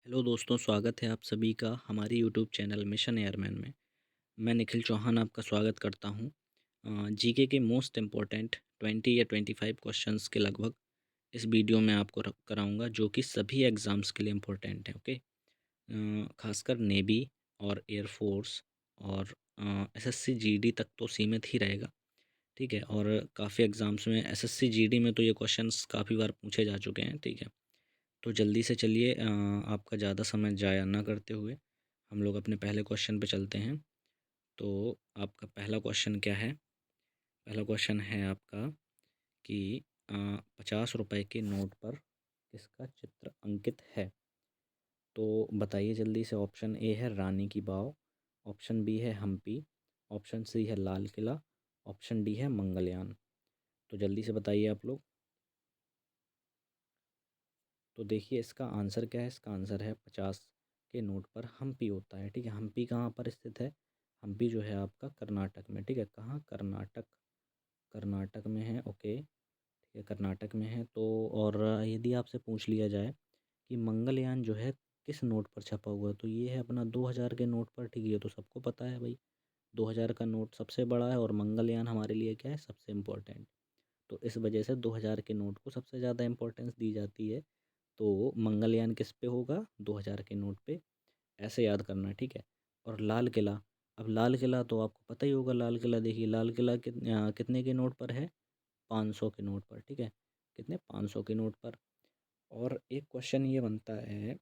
Hello दोस्तों, स्वागत है आप सभी का हमारे यूट्यूब चैनल मिशन एयरमैन में। मैं निखिल चौहान आपका स्वागत करता हूं। जीके के मोस्ट इम्पोर्टेंट 20 या 25 क्वेश्चंस के लगभग इस वीडियो में आपको कराऊंगा, जो कि सभी एग्ज़ाम्स के लिए इम्पोर्टेंट है। ओके। खासकर नेवी और एयरफोर्स और एसएससी जीडी तक तो सीमित ही रहेगा। ठीक है। और काफ़ी एग्ज़ाम्स में एसएससी जीडी में तो ये क्वेश्चंस काफ़ी बार पूछे जा चुके हैं। ठीक है। तो जल्दी से चलिए, आपका ज़्यादा समय ज़ाया ना करते हुए हम लोग अपने पहले क्वेश्चन पे चलते हैं। तो आपका पहला क्वेश्चन क्या है? पहला क्वेश्चन है आपका कि 50 रुपए के नोट पर किसका चित्र अंकित है? तो बताइए जल्दी से। ऑप्शन ए है रानी की वाव, ऑप्शन बी है हम्पी, ऑप्शन सी है लाल किला, ऑप्शन डी है मंगलयान। तो जल्दी से बताइए आप लोग। तो देखिए इसका आंसर क्या है। इसका आंसर है 50 के नोट पर हम्पी होता है। ठीक है। हम्पी कहाँ पर स्थित है? हम्पी जो है आपका कर्नाटक में। ठीक है। कहाँ? कर्नाटक। कर्नाटक में है। ओके। ठीक है, कर्नाटक में है। तो और यदि आपसे पूछ लिया जाए कि मंगलयान जो है किस नोट पर छपा हुआ है, तो ये है अपना 2000 के नोट पर। ठीक है, ये तो सबको पता है भाई। 2000 का नोट सबसे बड़ा है और मंगलयान हमारे लिए क्या है? सबसे इम्पोर्टेंट। तो इस वजह से 2000 के नोट को सबसे ज़्यादा इम्पोर्टेंस दी जाती है। तो मंगलयान किस पे होगा? 2000 के नोट पे। ऐसे याद करना है। ठीक है। और लाल किला, अब लाल किला तो आपको पता ही होगा। लाल किला देखिए, लाल किला कितने के नोट पर है? 500 के नोट पर। ठीक है। कितने? 500 के नोट पर। और एक क्वेश्चन ये बनता है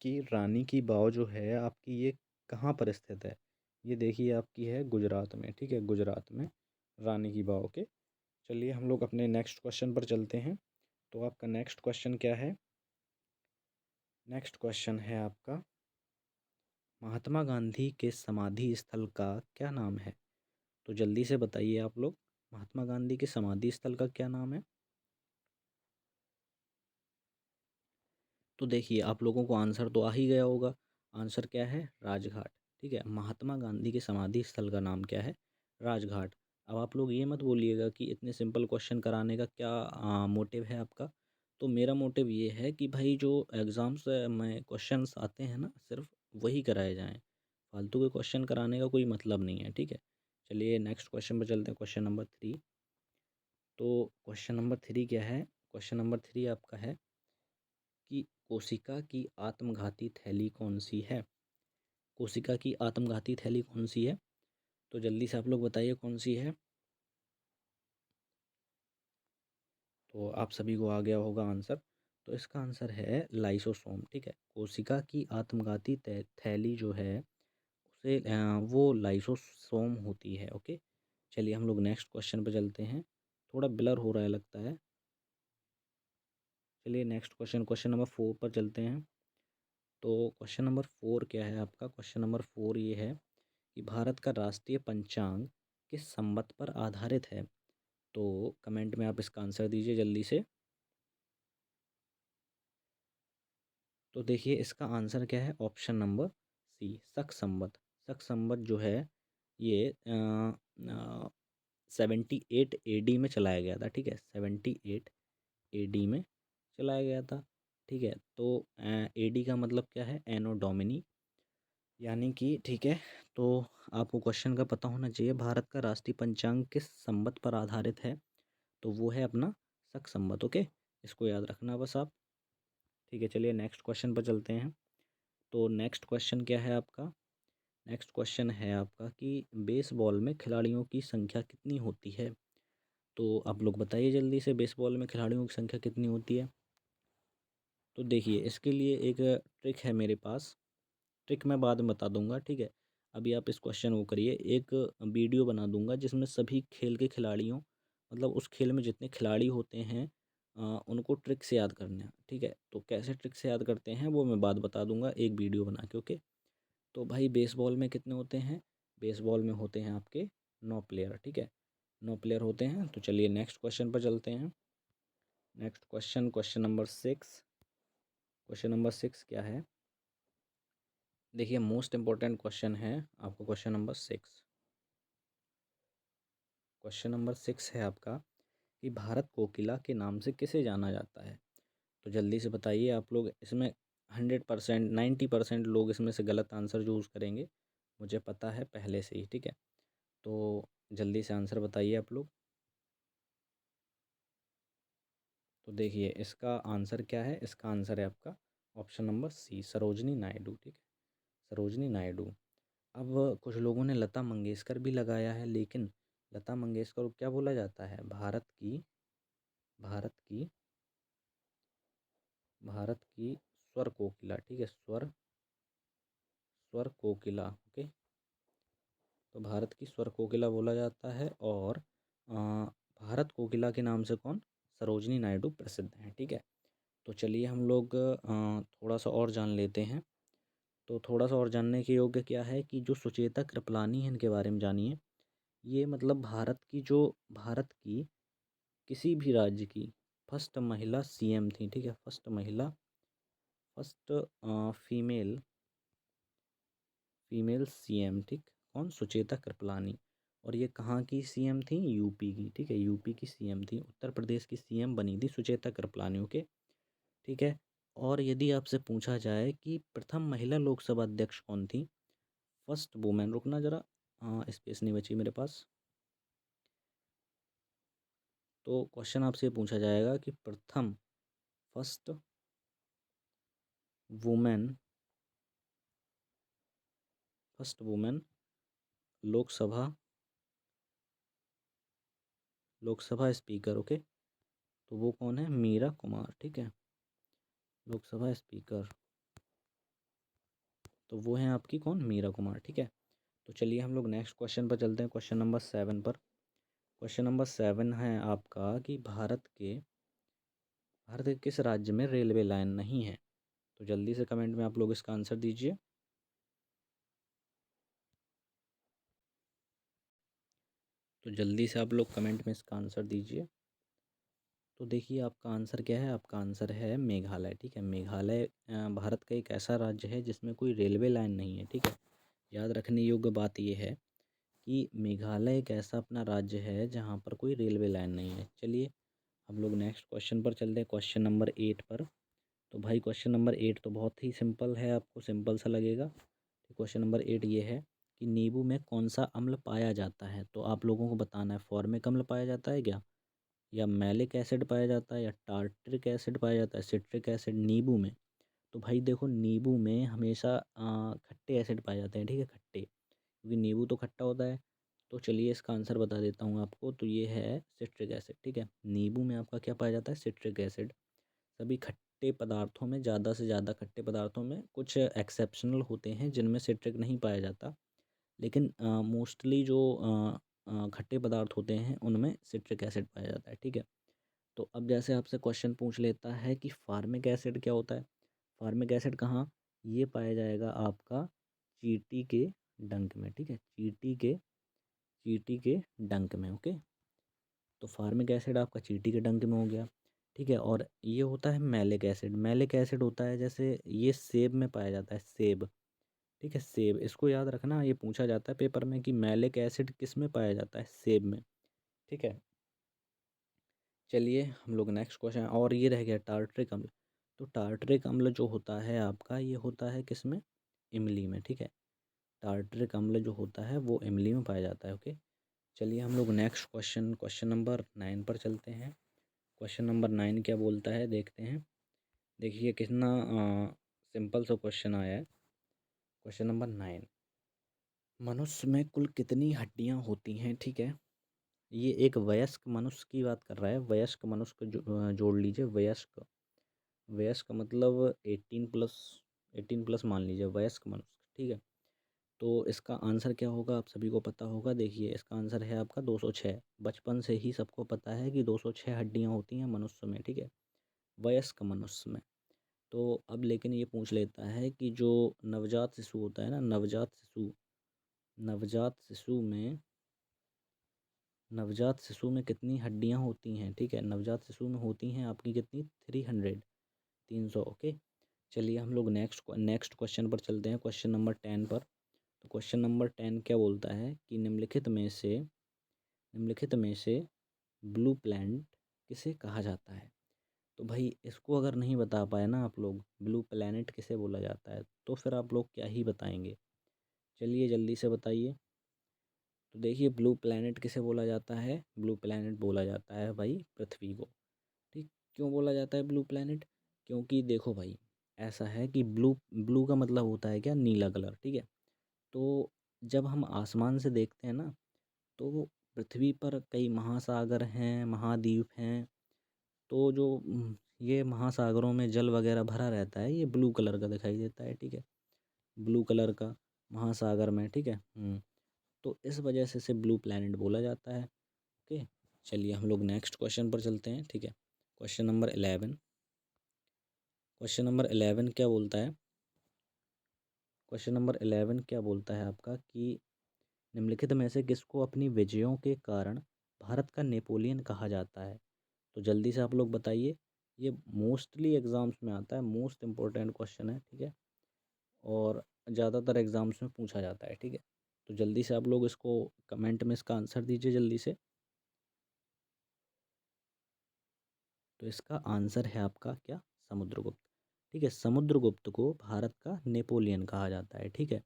कि रानी की वाव जो है आपकी, ये कहाँ पर स्थित है? ये देखिए आपकी है गुजरात में। ठीक है, गुजरात में रानी की वाव के। चलिए हम लोग अपने नेक्स्ट क्वेश्चन पर चलते हैं। तो आपका नेक्स्ट क्वेश्चन क्या है? नेक्स्ट क्वेश्चन है आपका, महात्मा गांधी के समाधि स्थल का क्या नाम है? तो जल्दी से बताइए आप लोग, महात्मा गांधी के समाधि स्थल का क्या नाम है? तो देखिए आप लोगों को आंसर तो आ ही गया होगा। आंसर क्या है? राजघाट। ठीक है। महात्मा गांधी के समाधि स्थल का नाम क्या है? राजघाट। अब आप लोग ये मत बोलिएगा कि इतने सिंपल क्वेश्चन कराने का क्या मोटिव है आपका। तो मेरा मोटिव ये है कि भाई जो एग्ज़ाम्स में क्वेश्चंस आते हैं ना, सिर्फ वही कराए जाएं। फालतू के क्वेश्चन कराने का कोई मतलब नहीं है। ठीक है। चलिए नेक्स्ट क्वेश्चन पर चलते हैं, क्वेश्चन नंबर 3। तो क्वेश्चन नंबर 3 क्या है? क्वेश्चन नंबर 3 आपका है कि कोशिका की आत्मघाती थैली कौन सी है? कोशिका की आत्मघाती थैली कौन सी है? तो जल्दी से आप लोग बताइए कौन सी है। तो आप सभी को आ गया होगा आंसर। तो इसका आंसर है लाइसोसोम। ठीक है। कोशिका की आत्मघाती थैली जो है उसे वो लाइसोसोम होती है। ओके। चलिए हम लोग नेक्स्ट क्वेश्चन पे चलते हैं। थोड़ा ब्लर हो रहा है लगता है। चलिए नेक्स्ट क्वेश्चन, क्वेश्चन नंबर 4 पर चलते हैं। तो क्वेश्चन नंबर 4 क्या है आपका? क्वेश्चन नंबर 4 ये है कि भारत का राष्ट्रीय पंचांग किस संवत पर आधारित है? तो कमेंट में आप इसका आंसर दीजिए जल्दी से। तो देखिए इसका आंसर क्या है? ऑप्शन नंबर सी, शक संवत। शक संवत जो है ये 78 AD में चलाया गया था। ठीक है। 78 AD में चलाया गया था। ठीक है। तो एडी का मतलब क्या है? एनो डोमिनी, यानी कि ठीक है। तो आपको क्वेश्चन का पता होना चाहिए, भारत का राष्ट्रीय पंचांग किस संवत पर आधारित है? तो वो है अपना शक संवत। ओके। इसको याद रखना बस आप। ठीक है। चलिए नेक्स्ट क्वेश्चन पर चलते हैं। तो नेक्स्ट क्वेश्चन क्या है आपका? नेक्स्ट क्वेश्चन है आपका कि बेसबॉल में खिलाड़ियों की संख्या कितनी होती है? तो आप लोग बताइए जल्दी से, बेसबॉल में खिलाड़ियों की संख्या कितनी होती है? तो देखिए इसके लिए एक ट्रिक है मेरे पास। ट्रिक मैं बाद में बता दूंगा। ठीक है। अभी आप इस क्वेश्चन को करिए। एक वीडियो बना दूंगा जिसमें सभी खेल के खिलाड़ियों, मतलब उस खेल में जितने खिलाड़ी होते हैं उनको ट्रिक से याद करना है। ठीक है। तो कैसे ट्रिक से याद करते हैं वो मैं बाद बता दूंगा एक वीडियो बना के। ओके। तो भाई बेसबॉल में कितने होते हैं? बेसबॉल में होते हैं आपके 9 प्लेयर। ठीक है। 9 प्लेयर होते हैं। तो चलिए नेक्स्ट क्वेश्चन पर चलते हैं। Next question, question number 6। Question number 6 क्या है? देखिए मोस्ट इम्पोर्टेंट क्वेश्चन है आपको, क्वेश्चन नंबर 6। क्वेश्चन नंबर 6 है आपका कि भारत कोकिला के नाम से किसे जाना जाता है? तो जल्दी से बताइए आप लोग। इसमें 100% 90% लोग इसमें से गलत आंसर चूज़ करेंगे, मुझे पता है पहले से ही, ठीक है। तो जल्दी से आंसर बताइए आप लोग। तो देखिए इसका आंसर क्या है, इसका आंसर है आपका option number C, Sarojini Naidu, ठीक है, सरोजनी नायडू। अब कुछ लोगों ने लता मंगेशकर भी लगाया है, लेकिन लता मंगेशकर को क्या बोला जाता है, भारत की भारत की स्वर कोकिला, ठीक है, स्वर कोकिला, ओके। तो भारत की स्वर कोकिला बोला जाता है, और भारत कोकिला के नाम से कौन, सरोजनी नायडू प्रसिद्ध हैं, ठीक है। तो चलिए हम लोग थोड़ा सा और जान लेते हैं। तो थोड़ा सा और जानने के योग्य क्या है कि जो सुचेता कृपलानी है, इनके बारे में जानिए। ये मतलब भारत की किसी भी राज्य की फर्स्ट महिला सीएम थी, ठीक है, फर्स्ट फीमेल सीएम, ठीक। कौन, सुचेता कृपलानी। और ये कहाँ की सीएम थी, यूपी की, ठीक है, यूपी की सीएम थी, उत्तर प्रदेश की सीएम बनी थी सुचेता कृपलानी, ओके, ठीक है। और यदि आपसे पूछा जाए कि प्रथम महिला लोकसभा अध्यक्ष कौन थी, फर्स्ट वुमेन, रुकना ज़रा, स्पेस नहीं बची मेरे पास। तो क्वेश्चन आपसे पूछा जाएगा कि प्रथम first women Lok Sabha speaker, okay. तो वो कौन है, मीरा कुमार, ठीक है, लोकसभा स्पीकर। तो वो हैं आपकी कौन, मीरा कुमार, ठीक है। तो चलिए हम लोग नेक्स्ट क्वेश्चन पर चलते हैं, क्वेश्चन नंबर 7 पर। क्वेश्चन नंबर 7 है आपका कि भारत के किस राज्य में रेलवे लाइन नहीं है। तो जल्दी से कमेंट में आप लोग इसका आंसर दीजिए। तो जल्दी से आप लोग कमेंट में इसका आंसर दीजिए। तो देखिए आपका आंसर क्या है, आपका आंसर है मेघालय, ठीक है। मेघालय भारत का एक ऐसा राज्य है जिसमें कोई रेलवे लाइन नहीं है, ठीक है। याद रखने योग्य बात यह है कि मेघालय एक ऐसा अपना राज्य है जहाँ पर कोई रेलवे लाइन नहीं है। चलिए हम लोग नेक्स्ट क्वेश्चन पर चलते हैं, क्वेश्चन नंबर 8 पर। तो भाई क्वेश्चन नंबर 8 तो बहुत ही सिंपल है, आपको सिंपल सा लगेगा। क्वेश्चन नंबर 8 ये है कि नींबू में कौन सा अम्ल पाया जाता है। तो आप लोगों को बताना है, फॉर्मिक अम्ल पाया जाता है क्या, या मैलिक एसिड पाया जाता है, या टार्ट्रिक एसिड पाया जाता है, सिट्रिक एसिड नींबू में। तो भाई देखो नींबू में हमेशा खट्टे एसिड पाए जाते हैं, ठीक है, खट्टे, क्योंकि नींबू तो खट्टा होता है। तो चलिए इसका आंसर बता देता हूँ आपको, तो ये है सिट्रिक एसिड, ठीक है। नींबू में आपका क्या पाया जाता है, सिट्रिक एसिड। सभी खट्टे पदार्थों में, ज़्यादा से ज़्यादा खट्टे पदार्थों में, कुछ एक्सेप्शनल होते हैं जिनमें सिट्रिक नहीं पाया जाता, लेकिन मोस्टली जो खट्टे पदार्थ होते हैं उनमें सिट्रिक एसिड पाया जाता है, ठीक है। तो अब जैसे आपसे क्वेश्चन पूछ लेता है कि फार्मिक एसिड क्या होता है। फार्मिक एसिड कहाँ, ये पाया जाएगा आपका चींटी के डंक में, ठीक है, चींटी के डंक में, ओके। तो फार्मिक एसिड आपका चींटी के डंक में हो गया, ठीक है। और ये होता है मैलिक एसिड, मैलिक एसिड होता है जैसे ये सेब में पाया जाता है, सेब, ठीक है, सेब। इसको याद रखना, ये पूछा जाता है पेपर में कि मैलिक एसिड किस में पाया जाता है, सेब में, ठीक है। चलिए हम लोग नेक्स्ट क्वेश्चन, और ये रह गया टार्ट्रिक अम्ल। तो टार्ट्रिक अम्ल जो होता है आपका, ये होता है किस में, इमली में, ठीक है। टार्ट्रिक अम्ल जो होता है वो इमली में पाया जाता है, ओके। चलिए हम लोग नेक्स्ट क्वेश्चन, क्वेश्चन नंबर 9 पर चलते हैं। क्वेश्चन नंबर 9 क्या बोलता है, देखते हैं। देखिए कितना सिंपल सा क्वेश्चन आया है। क्वेश्चन नंबर 9, मनुष्य में कुल कितनी हड्डियां होती हैं, ठीक है। ये एक वयस्क मनुष्य की बात कर रहा है, वयस्क मनुष्य को जोड़ लीजिए, वयस्क, वयस्क मतलब 18 प्लस, 18 प्लस मान लीजिए, वयस्क मनुष्य, ठीक है। तो इसका आंसर क्या होगा, आप सभी को पता होगा। देखिए इसका आंसर है आपका 206। बचपन से ही सबको पता है कि 206 हड्डियां होती हैं मनुष्य में, ठीक है, वयस्क मनुष्य में। तो अब लेकिन ये पूछ लेता है कि जो नवजात शिशु होता है ना, नवजात शिशु में कितनी हड्डियां होती हैं, ठीक है। नवजात शिशु में होती हैं आपकी कितनी, 300, 300, ओके। चलिए हम लोग नेक्स्ट क्वेश्चन पर चलते हैं, क्वेश्चन नंबर 10 पर। तो क्वेश्चन नंबर 10 क्या बोलता है कि निम्नलिखित में से ब्लू प्लांट किसे कहा जाता है। तो भाई इसको अगर नहीं बता पाए ना आप लोग, ब्लू प्लैनेट किसे बोला जाता है, तो फिर आप लोग क्या ही बताएंगे। चलिए जल्दी से बताइए। तो देखिए ब्लू प्लैनेट किसे बोला जाता है, ब्लू प्लैनेट बोला जाता है भाई पृथ्वी को। ठीक। क्यों बोला जाता है ब्लू प्लैनेट? क्योंकि देखो भाई, ऐसा है कि ब्लू ब्लू का मतलब होता है क्या, नीला कलर, ठीक है। तो जब हम आसमान से देखते हैं ना, तो पृथ्वी पर कई महासागर हैं, महाद्वीप हैं। तो जो ये महासागरों में जल वगैरह भरा रहता है, ये ब्लू कलर का दिखाई देता है, ठीक है। ब्लू कलर का महासागर में, ठीक है। तो इस वजह से इसे ब्लू प्लैनेट बोला जाता है। ओके। चलिए हम लोग नेक्स्ट क्वेश्चन पर चलते हैं, ठीक है। Question number 11। क्वेश्चन नंबर 11 क्या बोलता है? क्वेश्चन नंबर 11 क्या बोलता है आपका कि निम्नलिखित में से किसको अपनी विजयों के कारण भारत का नेपोलियन कहा जाता है? तो जल्दी से आप लोग बताइए। ये मोस्टली एग्ज़ाम्स में आता है, मोस्ट इम्पोर्टेंट क्वेश्चन है, ठीक है। और ज़्यादातर एग्ज़ाम्स में पूछा जाता है, ठीक है। तो जल्दी से आप लोग इसको कमेंट में इसका आंसर दीजिए जल्दी से। तो इसका आंसर है आपका क्या? समुद्रगुप्त। ठीक है, समुद्रगुप्त को भारत का नेपोलियन कहा जाता है, ठीक है।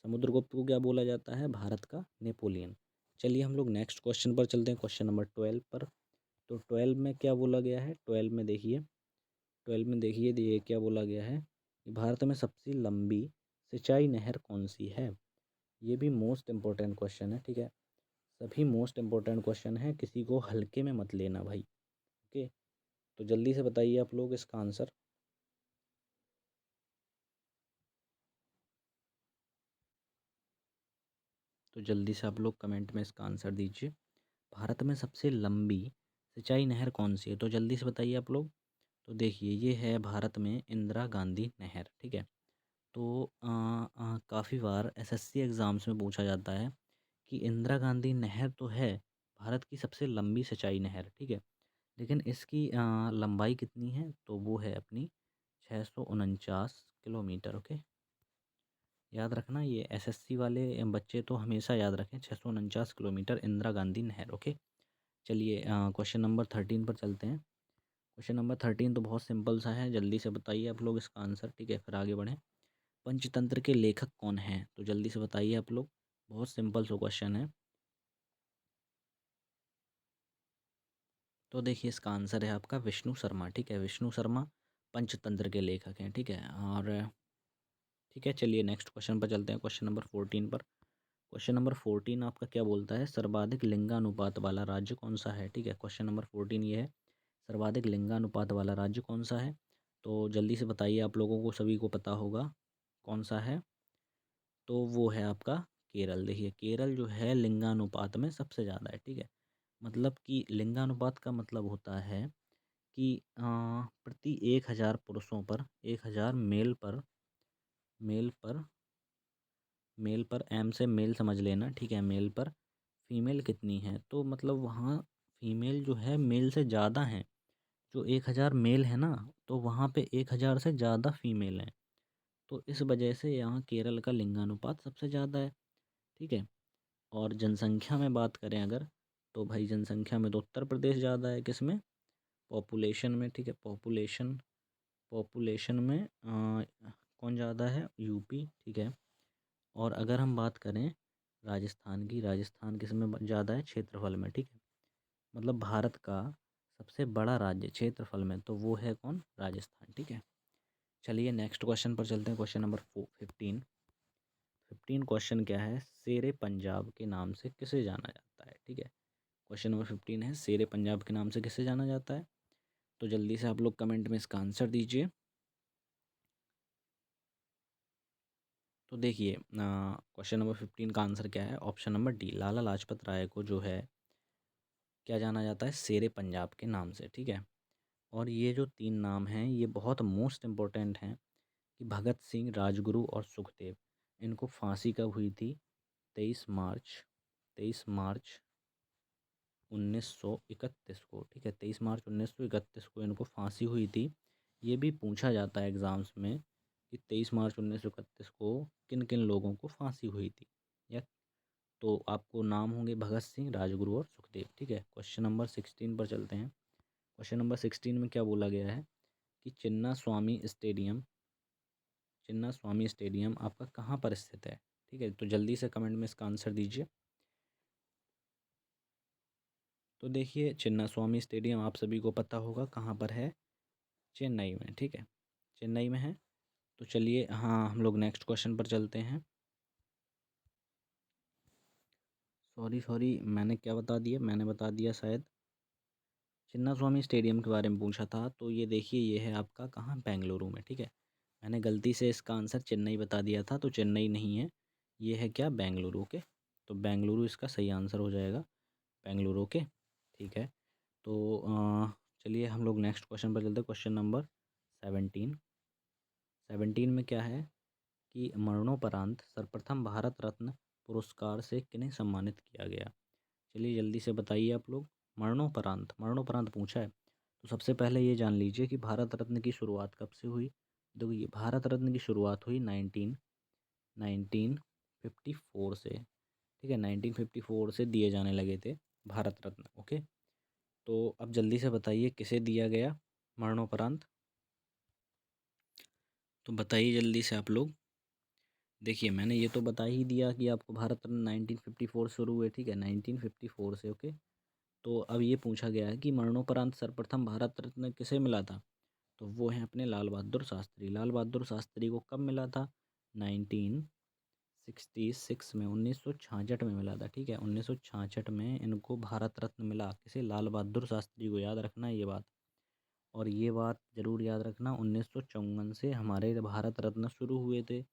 समुद्रगुप्त को क्या बोला जाता है? भारत का नेपोलियन। चलिए हम लोग नेक्स्ट क्वेश्चन पर चलते हैं, क्वेश्चन नंबर 12 पर। तो 12 में क्या बोला गया है? 12 में देखिए ये क्या बोला गया है कि भारत में सबसे लंबी सिंचाई नहर कौन सी है? ये भी मोस्ट इम्पोर्टेंट क्वेश्चन है, ठीक है। सभी मोस्ट इम्पोर्टेंट क्वेश्चन है, किसी को हल्के में मत लेना भाई। ओके। तो जल्दी से बताइए आप लोग इसका आंसर। तो जल्दी से आप लोग कमेंट में इसका आंसर दीजिए। भारत में सबसे लंबी सिंचाई नहर कौन सी है? तो जल्दी से बताइए आप लोग। तो देखिए ये है भारत में इंदिरा गांधी नहर, ठीक है। तो काफ़ी बार एसएससी एग्ज़ाम्स में पूछा जाता है कि इंदिरा गांधी नहर तो है भारत की सबसे लंबी सिंचाई नहर, ठीक है। लेकिन इसकी लंबाई कितनी है? तो वो है अपनी 649 किलोमीटर। ओके। याद रखना, ये एसएससी वाले बच्चे तो हमेशा याद रखें, 649 किलोमीटर इंदिरा गांधी नहर। ओके। चलिए क्वेश्चन नंबर 13 पर चलते हैं। क्वेश्चन नंबर 13 तो बहुत सिंपल सा है, जल्दी से बताइए आप लोग इसका आंसर, ठीक है, फिर आगे बढ़ें। पंचतंत्र के लेखक कौन हैं? तो जल्दी से बताइए आप लोग। बहुत सिंपल सा क्वेश्चन है। तो देखिए इसका आंसर है आपका विष्णु शर्मा, ठीक है। विष्णु शर्मा पंचतंत्र के लेखक हैं, ठीक है। और ठीक है, चलिए नेक्स्ट क्वेश्चन पर चलते हैं, क्वेश्चन नंबर 14 पर। क्वेश्चन नंबर 14 आपका क्या बोलता है? सर्वाधिक लिंगानुपात वाला राज्य कौन सा है? ठीक है, क्वेश्चन नंबर 14 ये है, सर्वाधिक लिंगानुपात वाला राज्य कौन सा है? तो जल्दी से बताइए, आप लोगों को सभी को पता होगा कौन सा है। तो वो है आपका केरल। देखिए केरल जो है लिंगानुपात में सबसे ज़्यादा है, ठीक है। मतलब कि लिंगानुपात का मतलब होता है कि प्रति 1,000 पुरुषों पर 1,000 मेल पर मेल पर एम से मेल समझ लेना, ठीक है। मेल पर फीमेल कितनी है? तो मतलब वहाँ फीमेल जो है मेल से ज़्यादा है। जो 1,000 मेल है ना, तो वहाँ पे 1,000 से ज़्यादा फीमेल हैं। तो इस वजह से यहाँ केरल का लिंगानुपात सबसे ज़्यादा है, ठीक है। और जनसंख्या में बात करें अगर, तो भाई जनसंख्या में तो उत्तर प्रदेश ज़्यादा है, किसमें? पॉपुलेशन में, ठीक है। पॉपुलेशन पॉपुलेशन में कौन ज़्यादा है? यूपी, ठीक है। और अगर हम बात करें राजस्थान की, राजस्थान किस में ज़्यादा है? क्षेत्रफल में, ठीक है। मतलब भारत का सबसे बड़ा राज्य क्षेत्रफल में, तो वो है कौन? राजस्थान, ठीक है। चलिए नेक्स्ट क्वेश्चन पर चलते हैं, क्वेश्चन नंबर 15। 15 क्वेश्चन क्या है? शेरे पंजाब के नाम से किसे जाना जाता है? ठीक है। क्वेश्चन नंबर 15 है, शेरे पंजाब के नाम से किसे जाना जाता है? तो जल्दी से आप लोग कमेंट में इसका आंसर दीजिए। तो देखिए क्वेश्चन नंबर 15 का आंसर क्या है? Option number D, Lala Lajpat Rai को जो है क्या जाना जाता है? शेरे पंजाब के नाम से, ठीक है। और ये जो तीन नाम हैं ये बहुत मोस्ट इम्पोर्टेंट हैं कि भगत सिंह, राजगुरु और सुखदेव, इनको फांसी कब हुई थी? 23 मार्च 23 मार्च 1931 को, ठीक है। 23 मार्च 1931 को इनको फांसी हुई थी। ये भी पूछा जाता है एग्ज़ाम्स में कि 23 मार्च 1931 को किन किन लोगों को फांसी हुई थी, या तो आपको नाम होंगे भगत सिंह, राजगुरु और सुखदेव, ठीक है। क्वेश्चन नंबर 16 पर चलते हैं। क्वेश्चन नंबर 16 में क्या बोला गया है कि चिन्ना स्वामी स्टेडियम आपका कहाँ पर स्थित है। ठीक है, तो जल्दी से कमेंट में इसका आंसर दीजिए। तो देखिए चिन्ना स्वामी स्टेडियम आप सभी को पता होगा कहाँ पर है, चेन्नई में। ठीक है, चेन्नई में है। तो चलिए हाँ हम लोग नेक्स्ट क्वेश्चन पर चलते हैं। सॉरी मैंने क्या बता दिया, मैंने बता दिया शायद चिन्ना स्वामी स्टेडियम के बारे में पूछा था। तो ये देखिए ये है आपका कहाँ, बेंगलुरु में। ठीक है, मैंने गलती से इसका आंसर चेन्नई बता दिया था, तो चेन्नई नहीं है, ये है क्या, बेंगलुरु के। तो बेंगलुरु इसका सही आंसर हो जाएगा, बेंगलुरु के। ठीक है, तो चलिए हम लोग नेक्स्ट क्वेश्चन पर चलते हैं। क्वेश्चन नंबर 17 में क्या है कि मरणोपरांत सर्वप्रथम भारत रत्न पुरस्कार से किन्हें सम्मानित किया गया। चलिए जल्दी से बताइए आप लोग। मरणोपरांत पूछा है, तो सबसे पहले ये जान लीजिए कि भारत रत्न की शुरुआत कब से हुई। देखिए भारत रत्न की शुरुआत हुई 1954 से। ठीक है, 1954 से दिए जाने लगे थे भारत रत्न। ओके, तो अब जल्दी से बताइए किसे दिया गया मरणोपरांत, तो बताइए जल्दी से आप लोग। देखिए मैंने ये तो बता ही दिया कि आपको भारत रत्न 1954 शुरू हुए। ठीक है, 1954 से। ओके, तो अब ये पूछा गया है कि मरणोपरांत सर्वप्रथम भारत रत्न किसे मिला था। तो वो है अपने लाल बहादुर शास्त्री। लाल बहादुर शास्त्री को कब मिला था, 1966 में, 1966 में मिला था। ठीक है, 1966 में इनको भारत रत्न मिला, किसे, लाल बहादुर शास्त्री को। याद रखना ये बात, और ये बात ज़रूर याद रखना, 1954 से हमारे भारत रत्न शुरू हुए थे।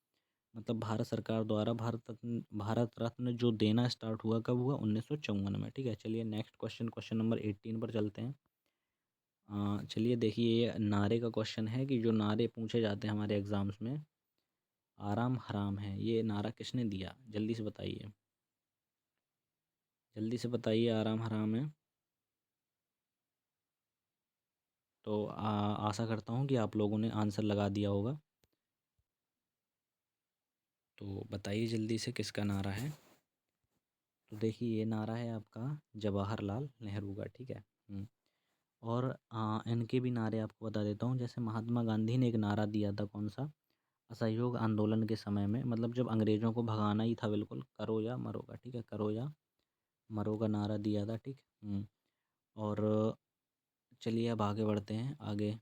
मतलब भारत सरकार द्वारा भारत रत्न जो देना स्टार्ट हुआ कब हुआ, 1954 में। ठीक है, चलिए नेक्स्ट क्वेश्चन, क्वेश्चन नंबर 18 पर चलते हैं। चलिए देखिए ये नारे का क्वेश्चन है कि जो नारे पूछे जाते हैं हमारे एग्ज़ाम्स में, आराम हराम है, ये नारा किसने दिया, जल्दी से बताइए, जल्दी से बताइए। आराम हराम है, तो आशा करता हूँ कि आप लोगों ने आंसर लगा दिया होगा। तो बताइए जल्दी से किसका नारा है। तो देखिए ये नारा है आपका जवाहरलाल नेहरू का। ठीक है, और इनके भी नारे आपको बता देता हूँ। जैसे महात्मा गांधी ने एक नारा दिया था, कौन सा, असहयोग आंदोलन के समय में, मतलब जब अंग्रेज़ों को भगाना ही था बिल्कुल, करो या मरो का। ठीक है, करो या मरो का नारा दिया था। ठीक, और चलिए अब आगे बढ़ते हैं आगे।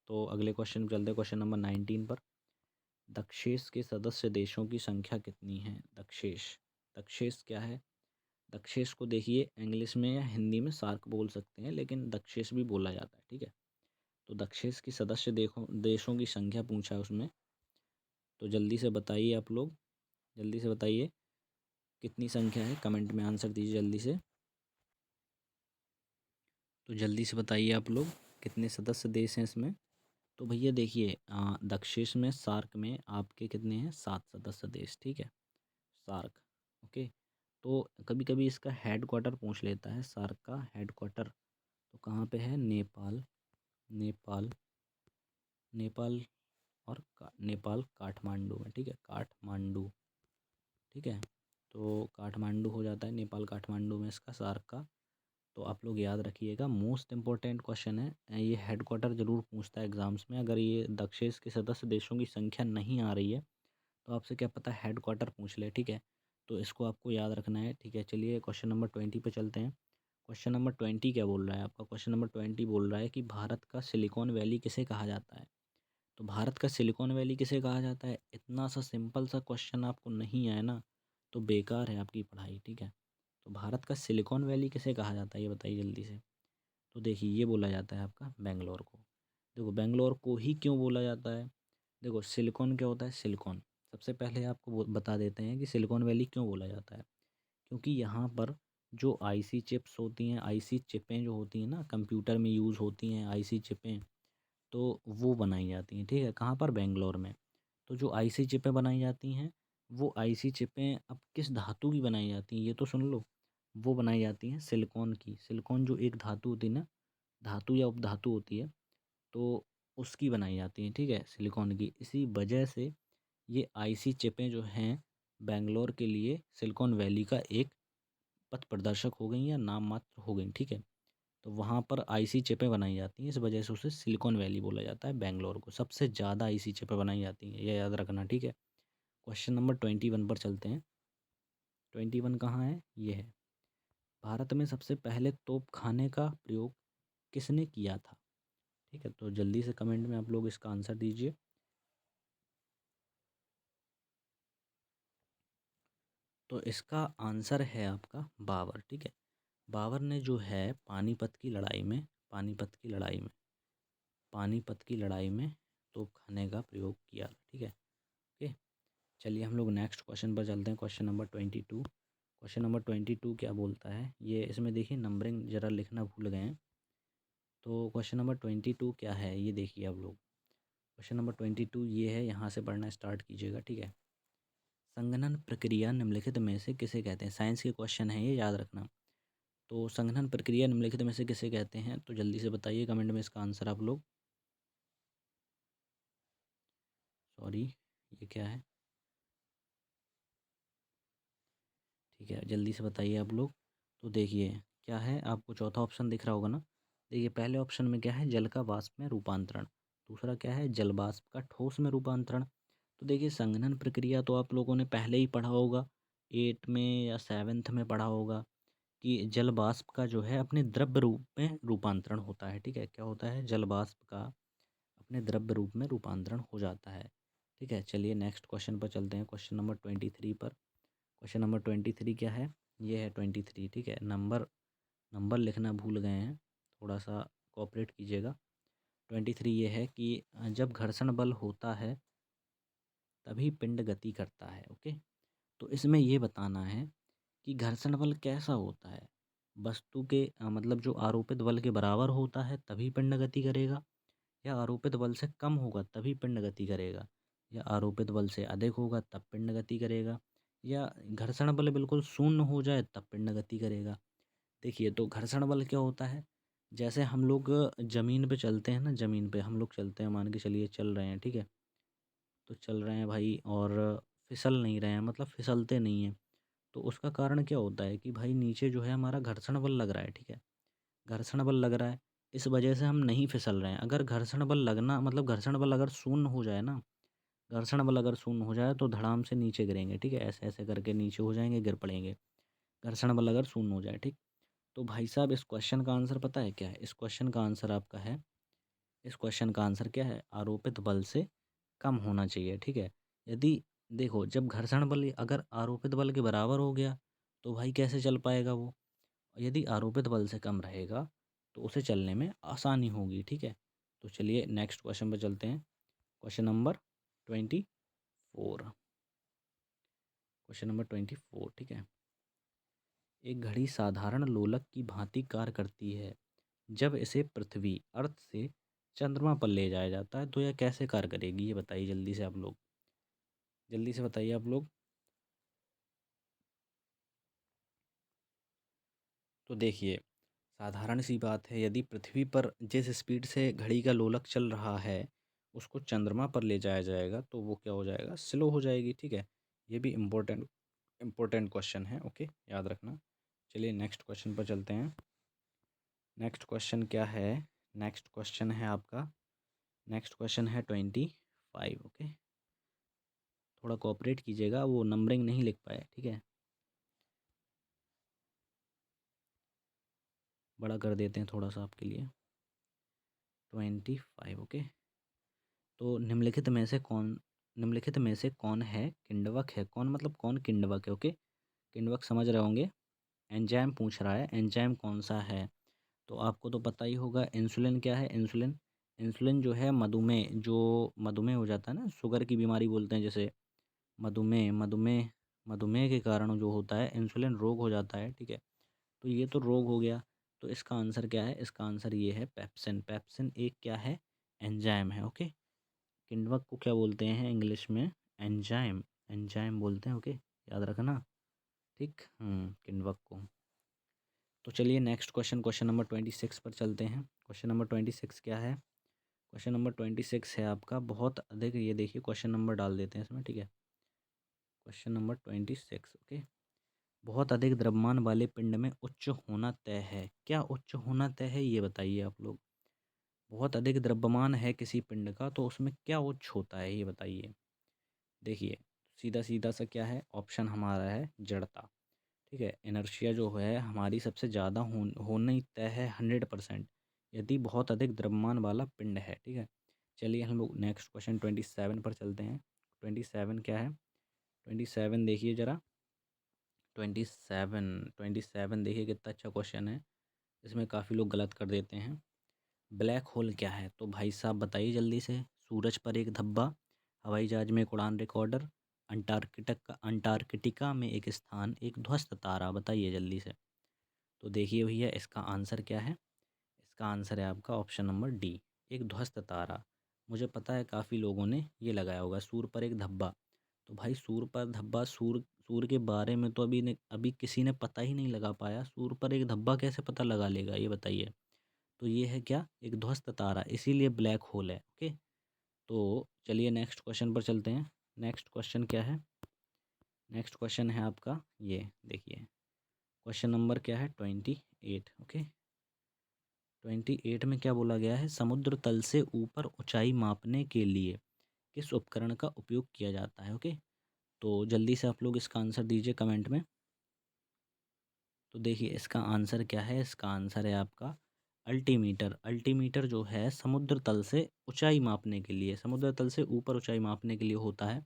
तो अगले क्वेश्चन चलते हैं, क्वेश्चन नंबर 19 पर। दक्षेस के सदस्य देशों की संख्या कितनी है। दक्षेस, दक्षेस क्या है, दक्षेस को देखिए इंग्लिश में या हिंदी में सार्क बोल सकते हैं, लेकिन दक्षेस भी बोला जाता है। ठीक है, तो दक्षेस की सदस्य देशों की संख्या पूछा है उसमें। तो जल्दी से बताइए आप लोग, जल्दी से बताइए कितनी संख्या है, कमेंट में आंसर दीजिए जल्दी से। तो जल्दी से बताइए आप लोग कितने सदस्य देश हैं इसमें। तो भैया देखिए दक्षेस में, सार्क में आपके कितने हैं, 7 सदस्य देश। ठीक है, सार्क। ओके, तो कभी कभी इसका हेड क्वार्टर पूछ लेता है, सार्क का हेड क्वार्टर तो कहाँ पे है, नेपाल, नेपाल, नेपाल, और नेपाल काठमांडू में। ठीक है, काठमांडू। ठीक है, तो काठमांडू हो जाता है, नेपाल काठमांडू में इसका, सार्क का। तो आप लोग याद रखिएगा, मोस्ट इंपॉर्टेंट क्वेश्चन है ये, हेड क्वार्टर ज़रूर पूछता है एग्जाम्स में। अगर ये दक्षेस के सदस्य देशों की संख्या नहीं आ रही है तो आपसे क्या पता हेड क्वार्टर पूछ ले। ठीक है, तो इसको आपको याद रखना है। ठीक है, चलिए क्वेश्चन नंबर 20 पे चलते हैं। क्वेश्चन नंबर 20 क्या बोल रहा है आपका, क्वेश्चन नंबर 20 बोल रहा है कि भारत का सिलिकॉन वैली किसे कहा जाता है। तो भारत का सिलिकॉन वैली किसे कहा जाता है, इतना सा सिंपल सा क्वेश्चन आपको नहीं आया ना तो बेकार है आपकी पढ़ाई। ठीक है, तो भारत का सिलिकॉन वैली किसे कहा जाता है ये बताइए जल्दी से। तो देखिए ये बोला जाता है आपका बेंगलोर को। देखो बेंगलोर को ही क्यों बोला जाता है, देखो सिलिकॉन क्या होता है, सिलिकॉन सबसे पहले आपको बता देते हैं कि सिलिकॉन वैली क्यों बोला जाता है। क्योंकि यहाँ पर जो आईसी चिप्स होती हैं, आईसी चिपें जो होती हैं ना, कंप्यूटर में यूज़ होती हैं आईसी चिपें, तो वो बनाई जाती हैं। ठीक है, कहाँ पर, बेंगलोर में। तो जो आईसी चिपें बनाई जाती हैं, वो आईसी चिपें अब किस धातु की बनाई जाती हैं ये तो सुन लो। वो बनाई जाती हैं सिलिकॉन की। सिलिकॉन जो एक धातु होती है ना, धातु या उपधातु होती है, तो उसकी बनाई जाती हैं। ठीक है, सिलिकॉन की। इसी वजह से ये आईसी चिपें जो हैं बेंगलोर के लिए सिलिकॉन वैली का एक पथ प्रदर्शक हो गई या नाम मात्र हो गई। ठीक है, तो वहाँ पर आईसी चिपें बनाई जाती हैं, इस वजह से उसे सिलिकॉन वैली बोला जाता है बेंगलोर को। सबसे ज़्यादा आईसी चिपें बनाई जाती हैं, ये याद रखना, ठीक है। क्वेश्चन नंबर 21 पर चलते हैं। 21 कहाँ है? ये है। भारत में सबसे पहले तोप खाने का प्रयोग किसने किया था? ठीक है, तो जल्दी से कमेंट में आप लोग इसका आंसर दीजिए। तो इसका आंसर है आपका बाबर, ठीक है। बाबर ने जो है पानीपत की लड़ाई में तोप खाने का प्रयोग किया, ठीक है। ओके, चलिए हम लोग नेक्स्ट क्वेश्चन पर चलते हैं। Question number 22। क्वेश्चन नंबर 22 क्या बोलता है? ये इसमें देखिए नंबरिंग ज़रा लिखना भूल गए हैं। तो क्वेश्चन नंबर 22 क्या है ये देखिए आप लोग। क्वेश्चन नंबर 22 ये है, यहाँ से पढ़ना स्टार्ट कीजिएगा, ठीक है। संघनन प्रक्रिया निम्नलिखित में से किसे कहते हैं? साइंस के क्वेश्चन है ये, याद रखना। तो संघनन प्रक्रिया निम्नलिखित में से किसे कहते हैं? तो जल्दी से बताइए कमेंट में इसका आंसर आप लोग। सॉरी, ये क्या है? ठीक है, जल्दी से बताइए आप लोग। तो देखिए क्या है, आपको चौथा ऑप्शन दिख रहा होगा ना। देखिए पहले ऑप्शन में क्या है? जल का वाष्प में रूपांतरण। दूसरा क्या है? जल वाष्प का ठोस में रूपांतरण। तो देखिए संघनन प्रक्रिया तो आप लोगों ने पहले ही पढ़ा होगा, 8 में या 7th में पढ़ा होगा कि जल वाष्प का जो है अपने द्रव्य रूप में रूपांतरण होता है, ठीक है। क्या होता है? जल वाष्प का अपने द्रव्य रूप में रूपांतरण हो जाता है, ठीक है। चलिए नेक्स्ट क्वेश्चन पर चलते हैं, क्वेश्चन नंबर 23 पर। क्वेश्चन नंबर 23 क्या है? ये है 23, ठीक है। नंबर नंबर लिखना भूल गए हैं, थोड़ा सा कोऑपरेट कीजिएगा। 23 ये है कि जब घर्षण बल होता है तभी पिंड गति करता है, ओके। तो इसमें ये बताना है कि घर्षण बल कैसा होता है। वस्तु के मतलब जो आरोपित बल के बराबर होता है तभी पिंड गति करेगा, या आरोपित बल से कम होगा तभी पिंड गति करेगा, या आरोपित बल से अधिक होगा तब पिंड गति करेगा, या घर्षण बल बिल्कुल शून्य हो जाए तब पिंड गति करेगा। देखिए तो घर्षण बल क्या होता है? जैसे हम लोग ज़मीन पे चलते हैं ना, ज़मीन पे हम लोग चलते हैं, मान के चलिए चल रहे हैं, ठीक है। तो चल रहे हैं भाई और फिसल नहीं रहे हैं, मतलब फिसलते नहीं हैं। तो उसका कारण क्या होता है कि भाई नीचे जो है हमारा घर्षण बल लग रहा है, ठीक है। घर्षण बल लग रहा है, इस वजह से हम नहीं फिसल रहे हैं। अगर घर्षण बल लगना मतलब घर्षण बल अगर शून्य हो जाए ना, घर्षण बल अगर शून्य हो जाए तो धड़ाम से नीचे गिरेंगे, ठीक है। ऐसे ऐसे करके नीचे हो जाएंगे, गिर पड़ेंगे। घर्षण बल अगर शून्य हो जाए, ठीक। तो भाई साहब इस क्वेश्चन का आंसर पता है क्या है? इस क्वेश्चन का आंसर आपका है, इस क्वेश्चन का आंसर क्या है? आरोपित बल से कम होना चाहिए, ठीक है। यदि देखो जब घर्षण बल अगर आरोपित बल के बराबर हो गया तो भाई कैसे चल पाएगा वो? यदि आरोपित बल से कम रहेगा तो उसे चलने में आसानी होगी, ठीक है। तो चलिए नेक्स्ट क्वेश्चन पर चलते हैं। Question number 24। क्वेश्चन नंबर 24, ठीक है। एक घड़ी साधारण लोलक की भांति कार्य करती है। जब इसे पृथ्वी अर्थ से चंद्रमा पर ले जाया जाता है तो यह कैसे कार्य करेगी? ये बताइए जल्दी से आप लोग, जल्दी से बताइए आप लोग। तो देखिए साधारण सी बात है, यदि पृथ्वी पर जिस स्पीड से घड़ी का लोलक चल रहा है उसको चंद्रमा पर ले जाया जाएगा तो वो क्या हो जाएगा? स्लो हो जाएगी, ठीक है। ये भी इम्पोर्टेंट क्वेश्चन है, ओके, याद रखना। चलिए नेक्स्ट क्वेश्चन पर चलते हैं। नेक्स्ट क्वेश्चन क्या है? नेक्स्ट क्वेश्चन है आपका, नेक्स्ट क्वेश्चन है 25, ओके। थोड़ा कोऑपरेट कीजिएगा, वो नंबरिंग नहीं लिख पाए, ठीक है। बड़ा कर देते हैं थोड़ा सा आपके लिए। 25, ओके। तो निम्नलिखित में से कौन है किण्वक है? कौन मतलब कौन किण्वक है? ओके, किण्वक समझ रहे होंगे। एंजाइम पूछ रहा है, एंजाइम कौन सा है? तो आपको तो पता ही होगा, इंसुलिन क्या है? इंसुलिन, इंसुलिन जो है मधुमेह, जो मधुमेह हो जाता है ना, शुगर की बीमारी बोलते हैं जैसे, मधुमेह मधुमेह मधुमेह के कारण जो होता है इंसुलिन रोग हो जाता है, ठीक है। तो ये तो रोग हो गया। तो इसका आंसर क्या है? इसका आंसर ये है पेप्सिन। पेप्सिन एक क्या है? एंजाइम है, ओके। किण्वक को क्या बोलते हैं इंग्लिश में? एंजाइम, एंजाइम बोलते हैं, ओके, याद रखना, ठीक। किण्वक को। तो चलिए नेक्स्ट क्वेश्चन, क्वेश्चन नंबर 26 पर चलते हैं। क्वेश्चन नंबर 26 क्या है? क्वेश्चन नंबर 26 है आपका बहुत अधिक, ये देखिए क्वेश्चन नंबर डाल देते हैं इसमें, ठीक है। Question number 26, okay. बहुत अधिक द्रव्यमान वाले पिंड में उच्च होना तय है। क्या उच्च होना तय है ये बताइए आप लोग। बहुत अधिक द्रव्यमान है किसी पिंड का तो उसमें क्या उच्च होता है ये बताइए। देखिए सीधा सीधा सा क्या है, ऑप्शन हमारा है जड़ता। ठीक है, इनर्शिया जो है हमारी सबसे ज़्यादा होना ही तय है 100%, यदि बहुत अधिक द्रव्यमान वाला पिंड है। ठीक है, चलिए हम लोग नेक्स्ट क्वेश्चन 27 पर चलते हैं। 27 क्या है, 27 देखिए ज़रा। 27 देखिए कितना अच्छा क्वेश्चन है। इसमें काफ़ी लोग गलत कर देते हैं। ब्लैक होल क्या है, तो भाई साहब बताइए जल्दी से। सूरज पर एक धब्बा, हवाई जहाज में एक उड़ान रिकॉर्डर, अंटार्कटिका में एक स्थान, एक ध्वस्त तारा, बताइए जल्दी से। तो देखिए भैया इसका आंसर क्या है। इसका आंसर है आपका ऑप्शन नंबर डी, एक ध्वस्त तारा। मुझे पता है काफ़ी लोगों ने ये लगाया होगा, सूर्य पर एक धब्बा। तो भाई सूर्य पर धब्बा, सूर्य सूर्य के बारे में तो अभी किसी ने पता ही नहीं लगा पाया। सूर्य पर एक धब्बा कैसे पता लगा लेगा ये बताइए। तो ये है क्या, एक ध्वस्त तारा, इसीलिए ब्लैक होल है। ओके, तो चलिए नेक्स्ट क्वेश्चन पर चलते हैं। नेक्स्ट क्वेश्चन क्या है, नेक्स्ट क्वेश्चन है आपका ये देखिए। क्वेश्चन नंबर क्या है, 28। ओके, 28 में क्या बोला गया है, समुद्र तल से ऊपर ऊंचाई मापने के लिए किस उपकरण का उपयोग किया जाता है। ओके, तो जल्दी से आप लोग इसका आंसर दीजिए कमेंट में। तो देखिए इसका आंसर क्या है, इसका आंसर है आपका अल्टीमीटर। अल्टीमीटर जो है समुद्र तल से ऊंचाई मापने के लिए, समुद्र तल से ऊपर ऊंचाई मापने के लिए होता है।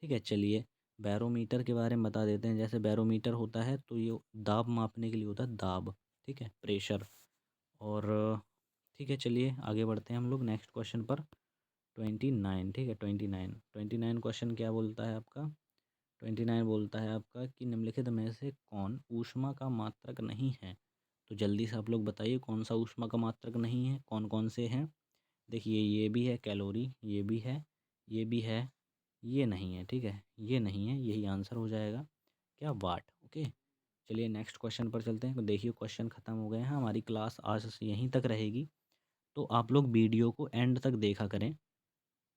ठीक है, चलिए बैरोमीटर के बारे में बता देते हैं। जैसे बैरोमीटर होता है तो ये दाब मापने के लिए होता है, दाब। ठीक है, प्रेशर। और ठीक है, चलिए आगे बढ़ते हैं हम लोग नेक्स्ट क्वेश्चन पर। 29, ठीक है, 29 क्वेश्चन क्या बोलता है आपका। 29 बोलता है आपका कि निम्नलिखित में से कौन ऊष्मा का मात्रक नहीं है। तो जल्दी से आप लोग बताइए कौन सा ऊष्मा का मात्रक नहीं है, कौन कौन से हैं। देखिए ये भी है कैलोरी, ये भी है, ये भी है, ये नहीं है। ठीक है, ये नहीं है, यही आंसर हो जाएगा क्या, वाट। ओके, चलिए नेक्स्ट क्वेश्चन पर चलते हैं। तो देखिए क्वेश्चन ख़त्म हो गए हैं, हमारी क्लास आज से यहीं तक रहेगी। तो आप लोग वीडियो को एंड तक देखा करें।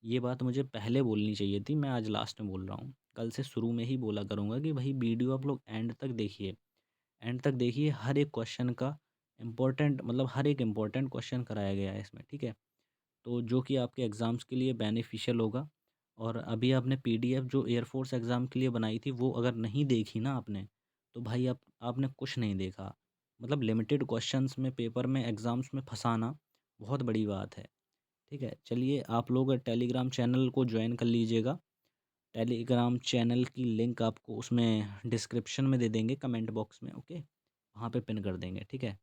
ये बात मुझे पहले बोलनी चाहिए थी, मैं आज लास्ट में बोल रहा हूँ। कल से शुरू में ही बोला करूँगा कि भाई वीडियो आप लोग एंड तक देखिए। एंड तक देखिए, हर एक क्वेश्चन का इम्पोर्टेंट, मतलब हर एक इम्पोर्टेंट क्वेश्चन कराया गया है इसमें। ठीक है, तो जो कि आपके एग्ज़ाम्स के लिए बेनिफिशियल होगा। और अभी आपने पीडीएफ जो एयरफोर्स एग्ज़ाम के लिए बनाई थी वो अगर नहीं देखी ना आपने, तो भाई आपने कुछ नहीं देखा। मतलब लिमिटेड क्वेश्चंस में पेपर में एग्ज़ाम्स में फंसाना बहुत बड़ी बात है। ठीक है, चलिए आप लोग टेलीग्राम चैनल को ज्वाइन कर लीजिएगा। टेलीग्राम चैनल की लिंक आपको उसमें डिस्क्रिप्शन में दे देंगे, कमेंट बॉक्स में। ओके, वहाँ पे पिन कर देंगे। ठीक है।